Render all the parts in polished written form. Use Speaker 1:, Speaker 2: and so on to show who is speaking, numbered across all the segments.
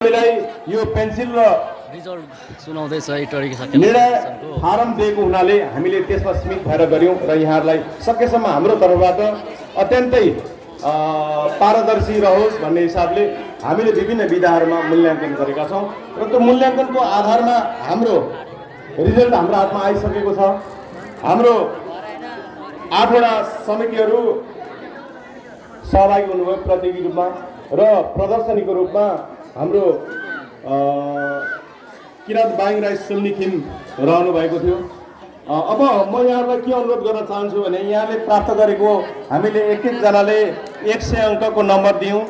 Speaker 1: हामीलाई यो पेन्सिल र
Speaker 2: रिजल्ट सुनाउँदैछ इटरी
Speaker 1: निर्णय फारम दिएको हुनाले हामीले त्यसमा सीमित भएर गऱ्यौँ र यहाँहरूलाई सकेसम्म हाम्रो तर्फबाट अत्यन्तै पारदर्शी रहोस् भन्ने हिसाबले हामीले विभिन्न विधाहरूमा मूल्याङ्कन गरेका छौँ र त्यो मूल्याङ्कनको आधारमा हाम्रो रिजल्ट हाम्रो हातमा आइसकेको छ। हाम्रो 8वटा समितिहरू सहभागी हुनुभयो प्रतियोगी रूपमा र प्रदर्शनीको रूपमा हाम्रो किरात बाङ राई सुम्निखिम रहनु भएको थियो। अब म यहाँलाई के अनुरोध गर्न चाहन्छु भने यहाँले प्राप्त गरेको हामीले एक एकजनाले 100 अङ्कको नम्बर दियौँ,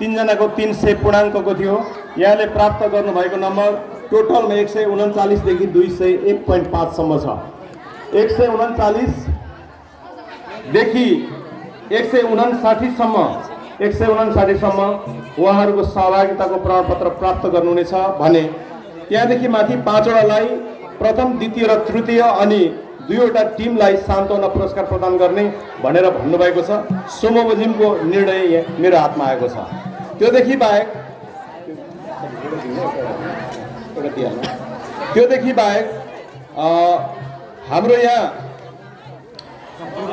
Speaker 1: 3 जनाको 300 पूर्णाङ्कको थियो। यहाँले प्राप्त गर्नुभएको नम्बर टोटलमा 139 देखि 201.5 सम्म छ। 139 देखि 159 सम्म 159 सम्म उहाँहरूको सहभागिताको प्रमाणपत्र प्राप्त गर्नुहुनेछ भने त्यहाँदेखि माथि 5वटालाई प्रथम, द्वितीय र तृतीय अनि 2वटा टिमलाई सान्त्वना पुरस्कार प्रदान गर्ने भनेर भन्नुभएको छ। सोमो बजिमको निर्णय मेरो हातमा आएको छ। त्योदेखि बाहेक हाम्रो यहाँ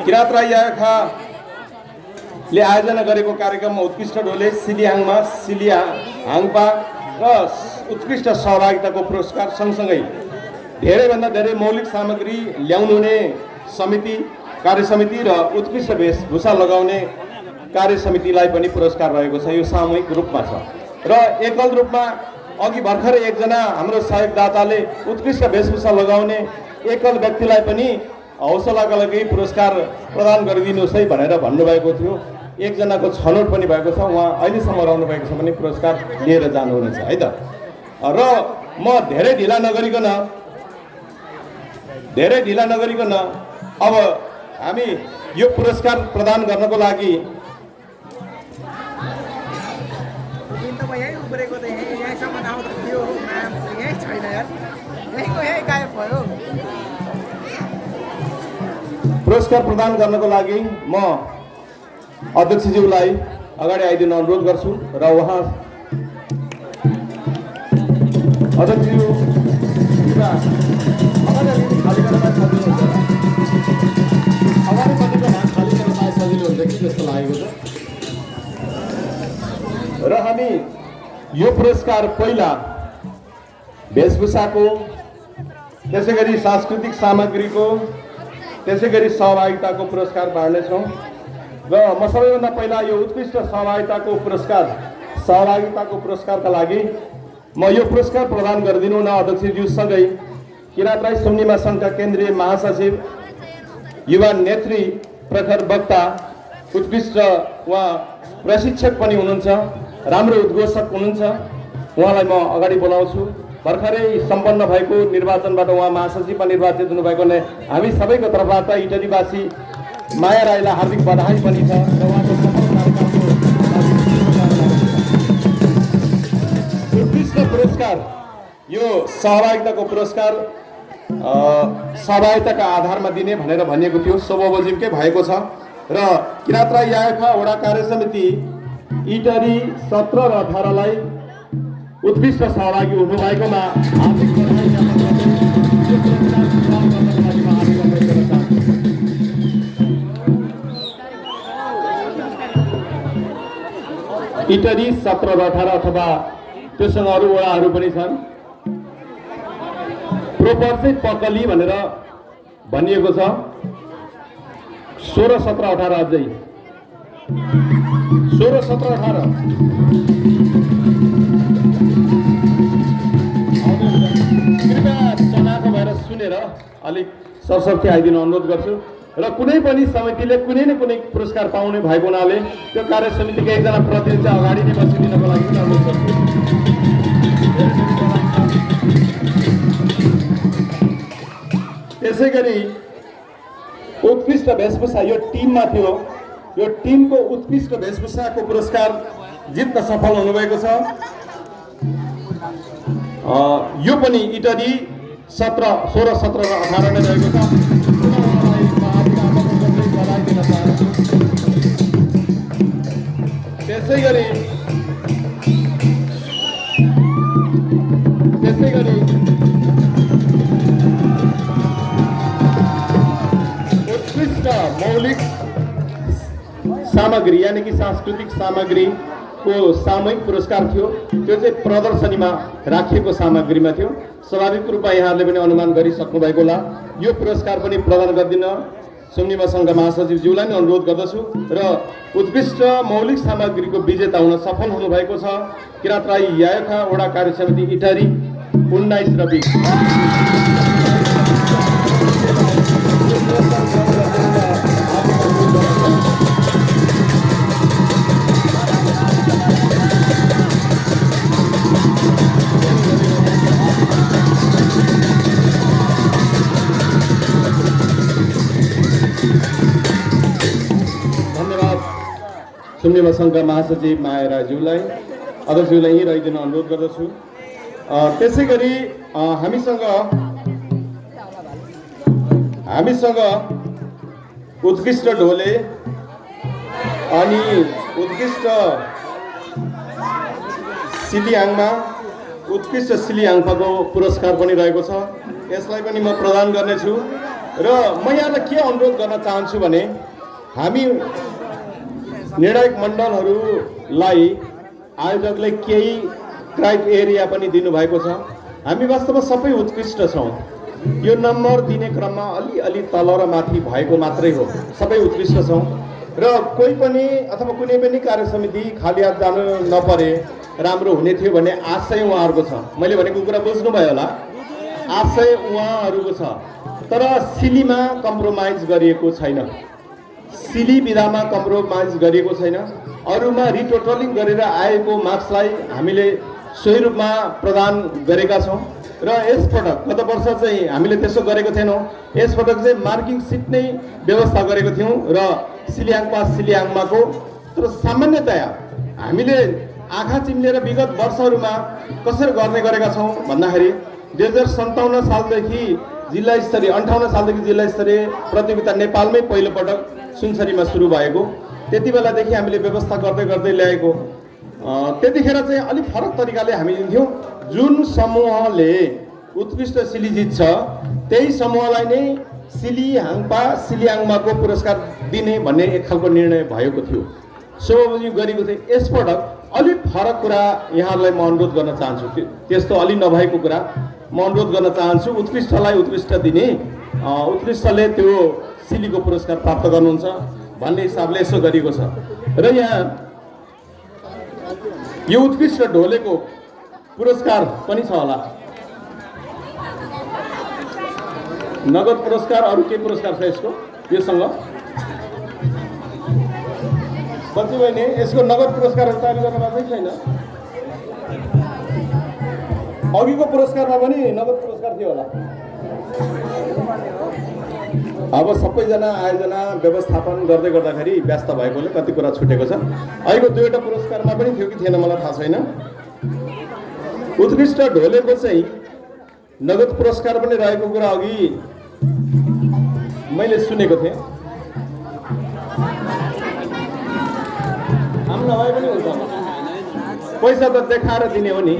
Speaker 1: किरात राई आयोखाले आयोजना गरेको कार्यक्रममा उत्कृष्ट ढोले सिलिहाङमा सिलिहाङपा र उत्कृष्ट सहभागिताको पुरस्कार सँगसँगै धेरैभन्दा धेरै मौलिक सामग्री ल्याउनुहुने समिति, कार्य समिति र उत्कृष्ट वेशभूषा लगाउने कार्य समितिलाई पनि पुरस्कार रहेको छ। यो सामूहिक रूपमा छ र एकल रूपमा अघि भर्खर एकजना हाम्रो सहयोगदाताले उत्कृष्ट वेशभूषा लगाउने एकल व्यक्तिलाई पनि हौसलाका लागि पुरस्कार प्रदान गरिदिनुहोस् है भनेर भन्नुभएको थियो। एकजनाको छनौट पनि भएको छ, उहाँ अहिलेसम्म रहनु भएको छ भने पुरस्कार लिएर जानुहुनेछ है त। र म धेरै ढिला नगरिकन अब हामी यो पुरस्कार प्रदान गर्नको लागि म अध्यक्षज्यूलाई अगाडि आइदिन अनुरोध गर्छु र उहाँ अध्यक्षज्यू सजिलो हुन्छ कि जस्तो लागेको छ। र हामी यो पुरस्कार पहिला वेशभूषाको, त्यसै गरी सांस्कृतिक सामग्रीको, त्यसै गरी सहभागिताको पुरस्कार बाँड्नेछौँ र म सबैभन्दा पहिला यो उत्कृष्ट सहभागिताको पुरस्कारका लागि म यो पुरस्कार प्रदान गरिदिनु न अध्यक्षज्यूसँगै किरात राई सुम्निमा सङ्घका केन्द्रीय महासचिव, युवा नेत्री, प्रखर वक्ता, उत्कृष्ट उहाँ प्रशिक्षक पनि हुनुहुन्छ, राम्रो उद्घोषक हुनुहुन्छ, उहाँलाई म अगाडि बोलाउँछु। भर्खरै सम्पन्न भएको निर्वाचनबाट उहाँ महासचिवमा निर्वाचित हुनुभएको नै हामी सबैको तर्फबाट इटरीवासी माया राईलाई हार्दिक बधाई पनि छ र उहाँको सफल कार्यकालको उत्कृष्ट पुरस्कार, यो सहभागिताको पुरस्कार सहभागिताका आधारमा दिने भनेर भनिएको थियो, सोमो बजिमकै भएको छ र किरात राई आयोखा वडा कार्य समिति इटरी 17 र 18लाई उत्कृष्ट सहभागी हुनुभएकोमा हार्दिक बधाई ज्ञापन गर्दै यो पुरस्कार प्रदान गर्नको लागि म हार्दिक अनुरोध गर्न चाहन्छु। इटरी 17 र 18 अथवा त्योसँग अरू वडाहरू पनि छन्। प्रोपर चाहिँ पकली भनेर भनिएको छ। 16, 17, 18 अझै 16, 17, 18 कृपया चनाखो भएर सुनेर अलिक सरसर्ती आइदिन अनुरोध गर्छु र कुनै पनि समितिले कुनै न कुनै पुरस्कार पाउने भएको हुनाले त्यो कार्य समितिका एकजना प्रतिनिधि अगाडि नै बसिदिनको लागि पनि अनुरोध गर्छु। त्यसै गरी उत्कृष्ट वेशभूषा यो टिममा थियो, यो टिमको उत्कृष्ट वेशभूषाको पुरस्कार जित्न सफल हुनुभएको छ। यो पनि इटरी 16, 17 र 18 नै रहेको छ। त्यसै गरी सामग्री यानि कि सांस्कृतिक सामग्रीको सामूहिक पुरस्कार थियो। त्यो चाहिँ प्रदर्शनीमा राखिएको सामग्रीमा थियो। स्वाभाविक रूपमा यहाँहरूले पनि अनुमान गरिसक्नु भएको होला। यो पुरस्कार पनि प्रदान गरिदिन सुम्निमा सङ्घका महासचिवज्यूलाई नै अनुरोध गर्दछु र उत्कृष्ट मौलिक सामग्रीको विजेता हुन सफल हुनुभएको छ किराँत राई यायखा वडा कार्य समिति इटारी 19 र 20। सुम्निमा सङ्घका महासचिव माया राईज्यूलाई अध्यक्षज्यूलाई यहीँ रहिदिन अनुरोध गर्दछु। त्यसै गरी हामीसँग उत्कृष्ट ढोले अनि उत्कृष्ट सिलियाङपाको पुरस्कार पनि रहेको छ। यसलाई पनि म प्रदान गर्नेछु र म यहाँलाई के अनुरोध गर्न चाहन्छु भने हामी निर्णायक मण्डलहरूलाई आयोजकले केही क्राइटेरिया पनि दिनुभएको छ। हामी वास्तवमा सबै उत्कृष्ट छौँ। यो नम्बर दिने क्रममा अलि तल र माथि भएको मात्रै हो। सबै उत्कृष्ट छौँ र कोही पनि अथवा कुनै पनि कार्य समिति खाली हात जानु नपरे राम्रो हुने थियो भन्ने आशय उहाँहरूको छ। मैले भनेको कुरा बुझ्नुभयो होला। आशय उहाँहरूको छ तर सिलीमा कम्प्रोमाइज गरिएको छैन। सिली विधामा कम्प्रोमाइज गरिएको छैन। अरूमा रिटोटलिङ गरेर आएको मार्क्सलाई हामीले सोही रूपमा प्रदान गरेका छौँ र यसपटक गत वर्ष चाहिँ हामीले त्यसो गरेको थिएनौँ। यसपटक चाहिँ मार्किङ सिट नै व्यवस्था गरेको थियौँ र सिलियाङमाको तर सामान्यतया हामीले आँखा चिम्लेर विगत वर्षहरूमा कसरी गर्ने गरेका छौँ भन्दाखेरि 2057 सालदेखि जिल्ला स्तरीय 58 सालदेखि जिल्ला स्तरीय प्रतियोगिता नेपालमै पहिलोपटक सुनसरीमा सुरु भएको। त्यति बेलादेखि हामीले व्यवस्था गर्दै ल्याएको। त्यतिखेर चाहिँ अलिक फरक तरिकाले हामी दिन्थ्यौँ। जुन समूहले उत्कृष्ट सिली जित्छ त्यही समूहलाई नै सिलियाङमाको पुरस्कार दिने भन्ने एक खालको निर्णय भएको थियो। सो यो गरेको थिएँ। यसपटक अलिक फरक कुरा यहाँहरूलाई म अनुरोध गर्न चाहन्छु। त्यस्तो अलि नभएको कुरा म अनुरोध गर्न चाहन्छु। उत्कृष्टलाई उत्कृष्ट दिने, उत्कृष्टले त्यो सिलीको पुरस्कार प्राप्त गर्नुहुन्छ भन्ने हिसाबले यसो गरिएको छ। र यहाँ यो उत्कृष्ट ढोलेको पुरस्कार पनि छ होला। नगद पुरस्कार अरू के पुरस्कार छ यसको? योसँग बच्ची बहिनी यसको नगद पुरस्कारहरू तयारी गर्न बाँकी छैन। अघिको पुरस्कारमा पनि नगद पुरस्कार थियो होला। अब सबैजना आयोजना व्यवस्थापन गर्दै गर्दाखेरि व्यस्त भएकोले कति कुरा छुटेको छ। अहिलेको 2वटा पुरस्कारमा पनि थियो कि थिएन मलाई थाहा छैन। उत्कृष्ट ढोलेको चाहिँ नगद पुरस्कार पनि रहेको कुरा अघि मैले सुनेको थिएँ। आम नभए पनि हुन्छ, पैसा त देखाएर दिने हो नि।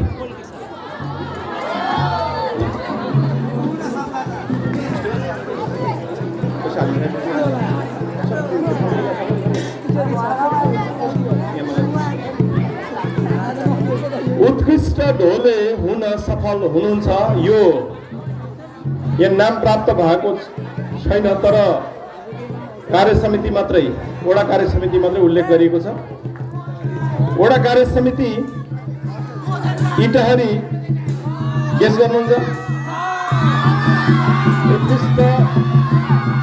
Speaker 1: उत्कृष्ट ढोले हुन सफल हुनुहुन्छ यो नाम प्राप्त भएको छैन तर कार्य समिति मात्रै, वडा कार्य समिति मात्रै उल्लेख गरिएको छ। वडा कार्य समिति इटहरी गेस गर्नुहुन्छ? उत्कृष्ट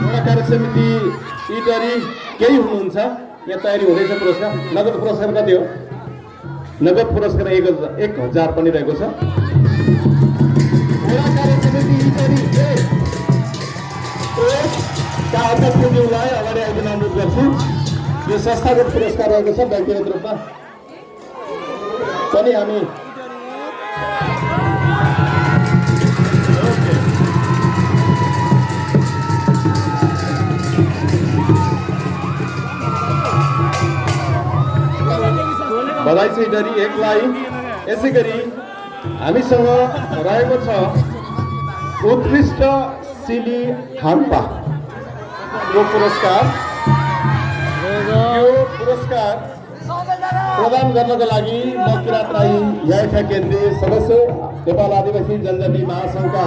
Speaker 1: वडा कार्य समिति इटहरी केही हुनुहुन्छ? यहाँ तयारी हुँदैछ। पुरस्कार नगद पुरस्कार कति हो? नगद पुरस्कार 1000 पनि रहेको छ। वडा कार्य समिति इटहरी का अध्यक्षज्यूलाई अगाडि आइदिन अनुरोध गर्छु। यो संस्थागत पुरस्कार रहेको छ। व्यक्तिगत रूपमा पनि हामी बधाई छ इटहरी 1लाई। यसै गरी हामीसँग रहेको छ उत्कृष्ट सिली हाम्पा यो पुरस्कार। यो पुरस्कार प्रदान गर्नको लागि म किरात राई याइठा केन्द्रीय सदस्य नेपाल आदिवासी जनजाति महासङ्घका